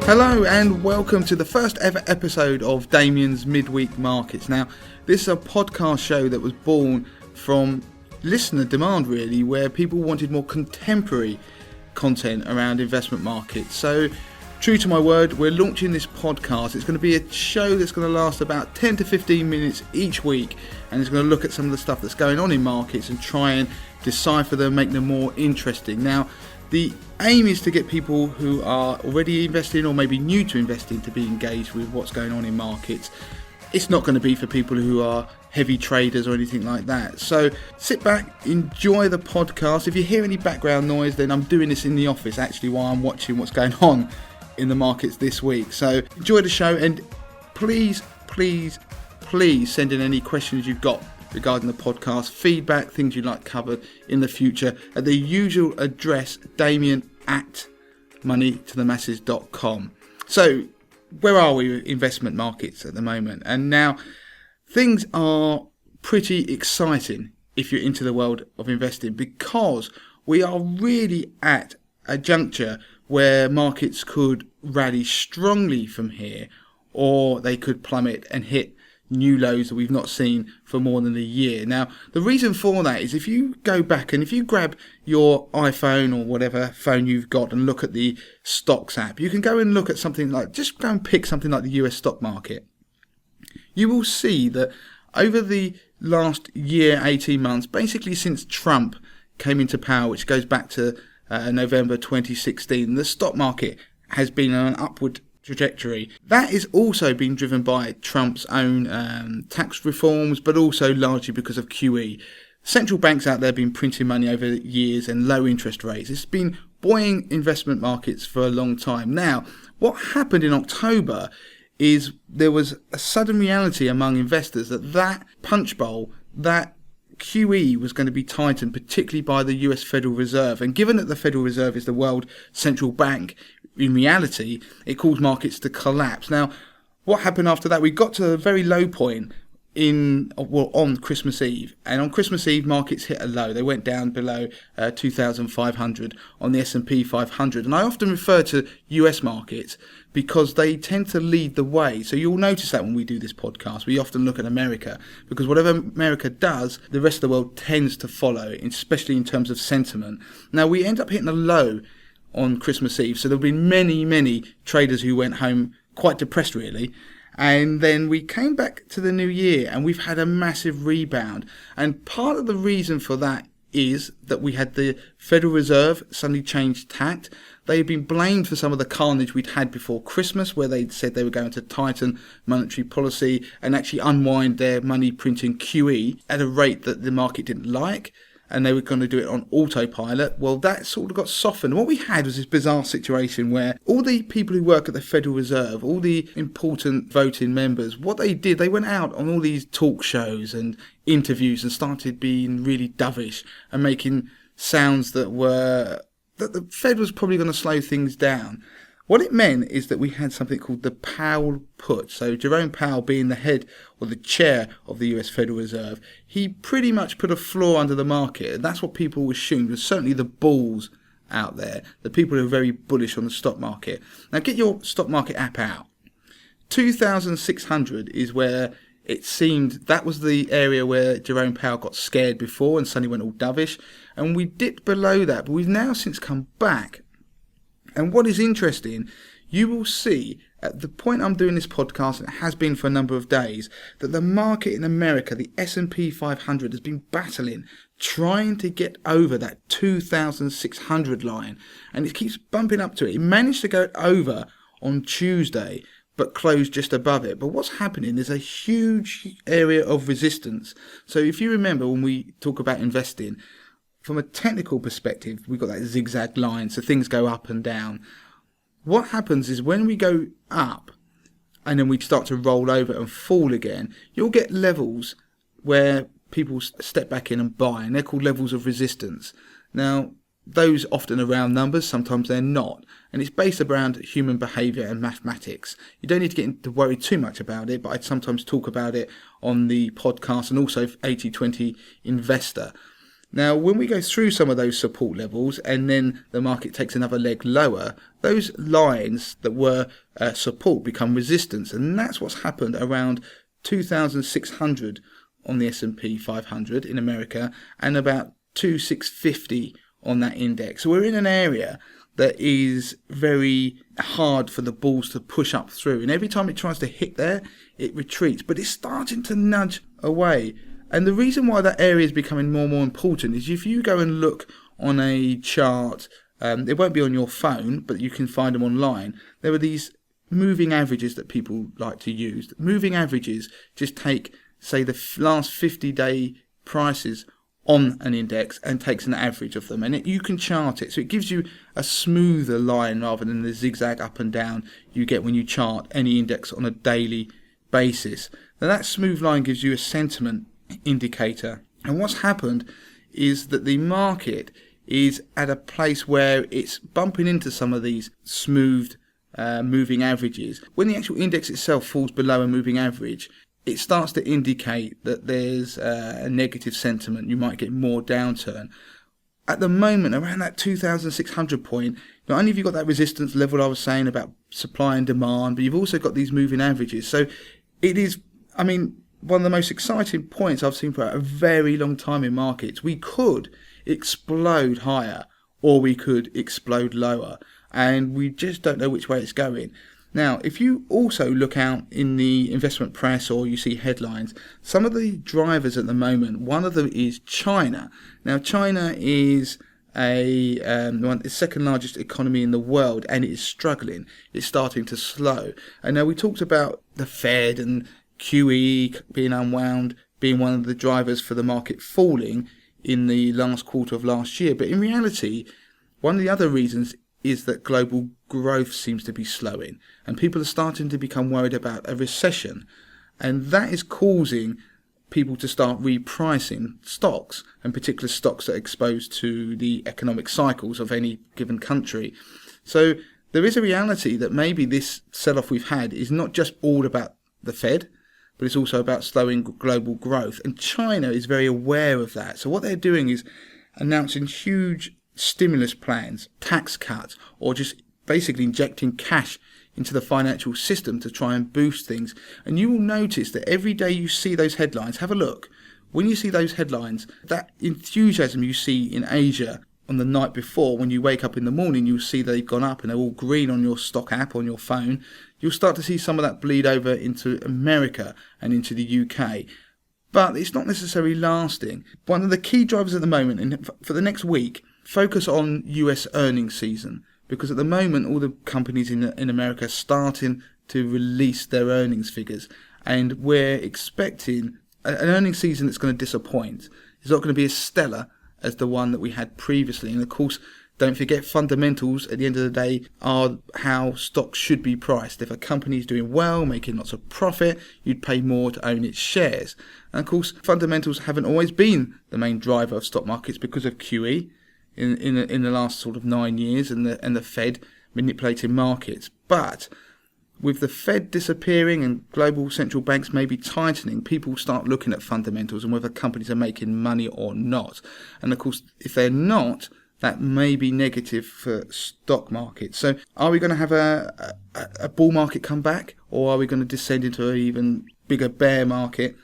Hello and welcome to the first ever episode of Damien's Midweek Markets. Now, this is a podcast show that was born from listener demand really, where people wanted more contemporary content around investment markets. So, true to my word, we're launching this podcast. It's going to be a show that's going to last about 10 to 15 minutes each week, and it's going to look at some of the stuff that's going on in markets and try and decipher them, make them more interesting. Now, the aim is to get people who are already investing or maybe new to investing to be engaged with what's going on in markets. It's not going to be for people who are heavy traders or anything like that. So sit back, enjoy the podcast. If you hear any background noise, then I'm doing this in the office actually while I'm watching what's going on in the markets this week. So enjoy the show, and please send in any questions you've got regarding the podcast, feedback, things you'd like covered in the future at the usual address, damien@moneytothemasses.com. So, where are we with investment markets at the moment? And now, things are pretty exciting if you're into the world of investing, because we are really at a juncture where markets could rally strongly from here, or they could plummet and hit new lows that we've not seen for more than a year. Now, the reason for that is if you go back and if you grab your iPhone or whatever phone you've got and look at the stocks app, you can go and look at something like, just go and pick something like the US stock market. You will see that over the last year, 18 months, basically since Trump came into power, which goes back to November 2016, the stock market has been on an upward trajectory. That is also been driven by Trump's own tax reforms, but also largely because of QE. Central banks out there have been printing money over years and low interest rates. It's been buoying investment markets for a long time. Now, what happened in October is there was a sudden reality among investors that punch bowl, that QE was going to be tightened, particularly by the US Federal Reserve. And given that the Federal Reserve is the world central bank, in reality, it caused markets to collapse. Now, what happened after that? We got to a very low point on Christmas Eve. And on Christmas Eve, markets hit a low. They went down below 2,500 on the S&P 500. And I often refer to US markets because they tend to lead the way. So you'll notice that when we do this podcast, we often look at America, because whatever America does, the rest of the world tends to follow, especially in terms of sentiment. Now, we end up hitting a low on Christmas Eve. So there have been many traders who went home quite depressed, really. And then we came back to the new year and we've had a massive rebound. And part of the reason for that is that we had the Federal Reserve suddenly change tact. They had been blamed for some of the carnage we'd had before Christmas, where they'd said they were going to tighten monetary policy and actually unwind their money printing QE at a rate that the market didn't like, and they were going to do it on autopilot. Well, that sort of got softened. What we had was this bizarre situation where all the people who work at the Federal Reserve, all the important voting members, what they did, they went out on all these talk shows and interviews and started being really dovish and making sounds that the Fed was probably going to slow things down. What it meant is that we had something called the Powell put. So Jerome Powell, being the head or the chair of the US Federal Reserve, he pretty much put a floor under the market. And that's what people assumed was certainly the bulls out there, the people who are very bullish on the stock market. Now get your stock market app out. 2,600 is where it seemed that was the area where Jerome Powell got scared before and suddenly went all dovish. And we dipped below that, but we've now since come back. And what is interesting, you will see at the point I'm doing this podcast, and it has been for a number of days, that the market in America, the S&P 500, has been battling, trying to get over that 2,600 line. And it keeps bumping up to it. It managed to go over on Tuesday, but closed just above it. But what's happening is a huge area of resistance. So if you remember when we talk about investing, from a technical perspective, we've got that zigzag line, so things go up and down. What happens is when we go up and then we start to roll over and fall again, you'll get levels where people step back in and buy, and they're called levels of resistance. Now, those often are round numbers, sometimes they're not, and it's based around human behaviour and mathematics. You don't need to get into worry too much about it, but I sometimes talk about it on the podcast and also 80-20 Investor. Now, when we go through some of those support levels and then the market takes another leg lower, those lines that were support become resistance. And that's what's happened around 2,600 on the S&P 500 in America and about 2,650 on that index. So we're in an area that is very hard for the bulls to push up through. And every time it tries to hit there, it retreats. But it's starting to nudge away. And the reason why that area is becoming more and more important is if you go and look on a chart, it won't be on your phone, but you can find them online. There are these moving averages that people like to use. Moving averages just take, say, the last 50-day prices on an index and takes an average of them, and you can chart it, so it gives you a smoother line rather than the zigzag up and down you get when you chart any index on a daily basis. Now that smooth line gives you a sentiment indicator, and what's happened is that the market is at a place where it's bumping into some of these smoothed moving averages. When the actual index itself falls below a moving average, it starts to indicate that there's a negative sentiment. You might get more downturn. At the moment, around that 2,600 point, not only have you got that resistance level I was saying about supply and demand, but you've also got these moving averages. So it is, one of the most exciting points I've seen for a very long time in markets. We could explode higher or we could explode lower, and we just don't know which way it's going. Now, if you also look out in the investment press or you see headlines, some of the drivers at the moment, one of them is China. Now, China is the second largest economy in the world, and it is struggling. It's starting to slow. And now we talked about the Fed and QE being unwound, being one of the drivers for the market falling in the last quarter of last year. But in reality, one of the other reasons is that global growth seems to be slowing, and people are starting to become worried about a recession, and that is causing people to start repricing stocks, and particular stocks that are exposed to the economic cycles of any given country. So there is a reality that maybe this sell-off we've had is not just all about the Fed, but it's also about slowing global growth, and China is very aware of that. So what they're doing is announcing huge stimulus plans, tax cuts, or just basically injecting cash into the financial system to try and boost things. And you will notice that every day you see those headlines, have a look. When you see those headlines, that enthusiasm you see in Asia on the night before, when you wake up in the morning, you'll see they've gone up and they're all green on your stock app on your phone. You'll start to see some of that bleed over into America and into the UK. But it's not necessarily lasting. One of the key drivers at the moment, and for the next week, focus on US earnings season, because at the moment all the companies in America are starting to release their earnings figures, and we're expecting an earnings season that's going to disappoint. It's not going to be as stellar as the one that we had previously, and of course don't forget, fundamentals at the end of the day are how stocks should be priced. If a company is doing well, making lots of profit, you'd pay more to own its shares. And of course fundamentals haven't always been the main driver of stock markets because of QE in the last sort of 9 years, and the Fed manipulating markets. But with the Fed disappearing and global central banks maybe tightening, people start looking at fundamentals and whether companies are making money or not. And of course, if they're not, that may be negative for stock markets. So are we going to have a bull market come back, or are we going to descend into an even bigger bear market?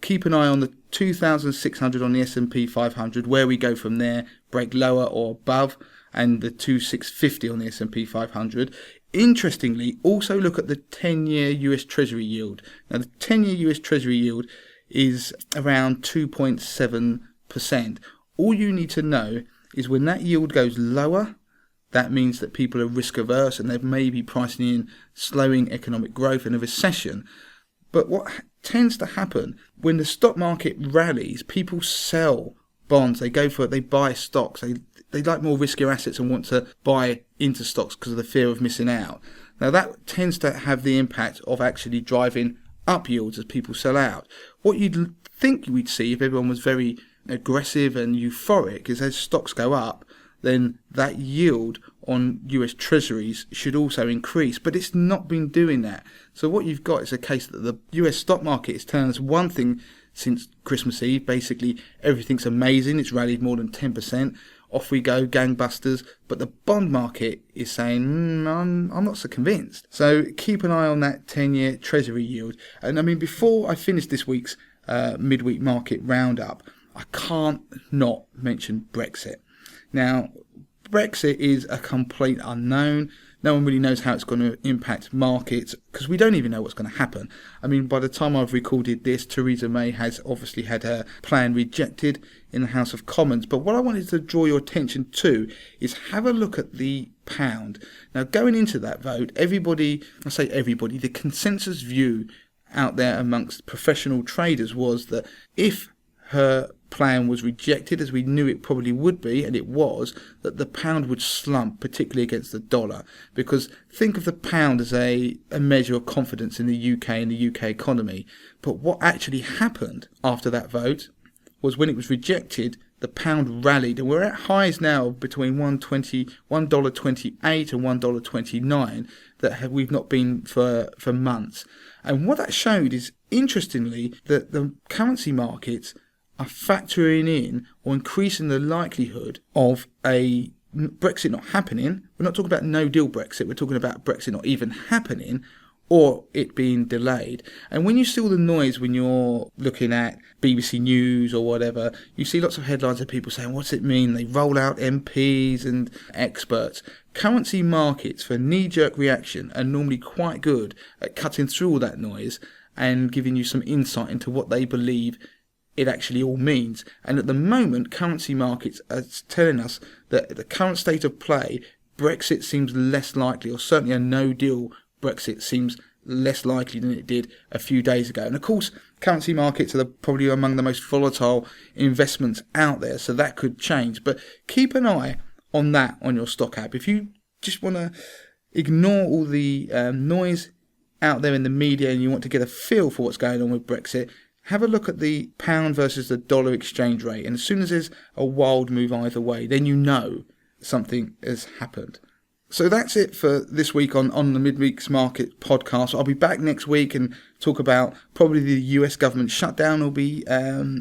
Keep an eye on the 2,600 on the S&P 500, where we go from there, break lower or above, and the 2,650 on the S&P 500. Interestingly, also look at the 10-year US Treasury yield. Now, the 10-year US Treasury yield is around 2.7%. All you need to know is when that yield goes lower, that means that people are risk averse and they may be pricing in slowing economic growth and a recession. But what tends to happen when the stock market rallies, people sell bonds, they go for it, they buy stocks, they like more riskier assets and want to buy into stocks because of the fear of missing out. Now that tends to have the impact of actually driving up yields as people sell out. What you'd think we'd see if everyone was very aggressive and euphoric is as stocks go up, then that yield on US Treasuries should also increase, but it's not been doing that. So what you've got is a case that the US stock market is telling us one thing since Christmas Eve. Basically, everything's amazing. It's rallied more than 10%. Off we go, gangbusters. But the bond market is saying, I'm not so convinced. So keep an eye on that 10-year Treasury yield. And I mean, before I finish this week's midweek market roundup, I can't not mention Brexit. Now, Brexit is a complete unknown. No one really knows how it's going to impact markets because we don't even know what's going to happen. I mean, by the time I've recorded this, Theresa May has obviously had her plan rejected in the House of Commons. But what I wanted to draw your attention to is have a look at the pound. Now, going into that vote, the consensus view out there amongst professional traders was that if her plan was rejected, as we knew it probably would be, and it was, that the pound would slump, particularly against the dollar. Because think of the pound as a measure of confidence in the UK and the UK economy. But what actually happened after that vote was when it was rejected, the pound rallied, and we're at highs now between $1.28 and $1.29 that we've not been for months. And what that showed is, interestingly, that the currency markets are factoring in or increasing the likelihood of a Brexit not happening. We're not talking about no-deal Brexit. We're talking about Brexit not even happening or it being delayed. And when you see all the noise when you're looking at BBC News or whatever, you see lots of headlines of people saying, what's it mean? They roll out MPs and experts. Currency markets, for knee-jerk reaction, are normally quite good at cutting through all that noise and giving you some insight into what they believe it actually all means. And at the moment, currency markets are telling us that at the current state of play, Brexit seems less likely, or certainly a no-deal Brexit seems less likely than it did a few days ago. And of course, currency markets are probably among the most volatile investments out there, so that could change. But keep an eye on that on your stock app. If you just want to ignore all the noise out there in the media and you want to get a feel for what's going on with Brexit, have a look at the pound versus the dollar exchange rate. And as soon as there's a wild move either way, then you know something has happened. So that's it for this week on the Midweek's Market podcast. I'll be back next week and talk about probably the US government shutdown will be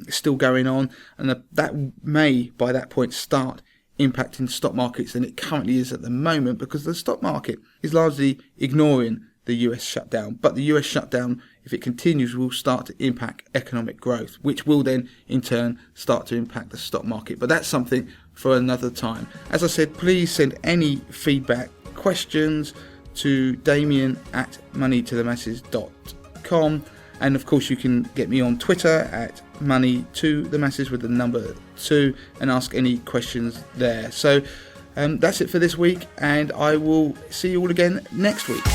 still going on. And that may, by that point, start impacting stock markets than it currently is at the moment, because the stock market is largely ignoring the US shutdown. But the US shutdown, if it continues, will start to impact economic growth, which will then in turn start to impact the stock market. But that's something for another time. As I said, please send any feedback, questions to Damien at moneytothemasses.com. And of course, you can get me on Twitter at money2themasses with the number 2 and ask any questions there. So that's it for this week, and I will see you all again next week.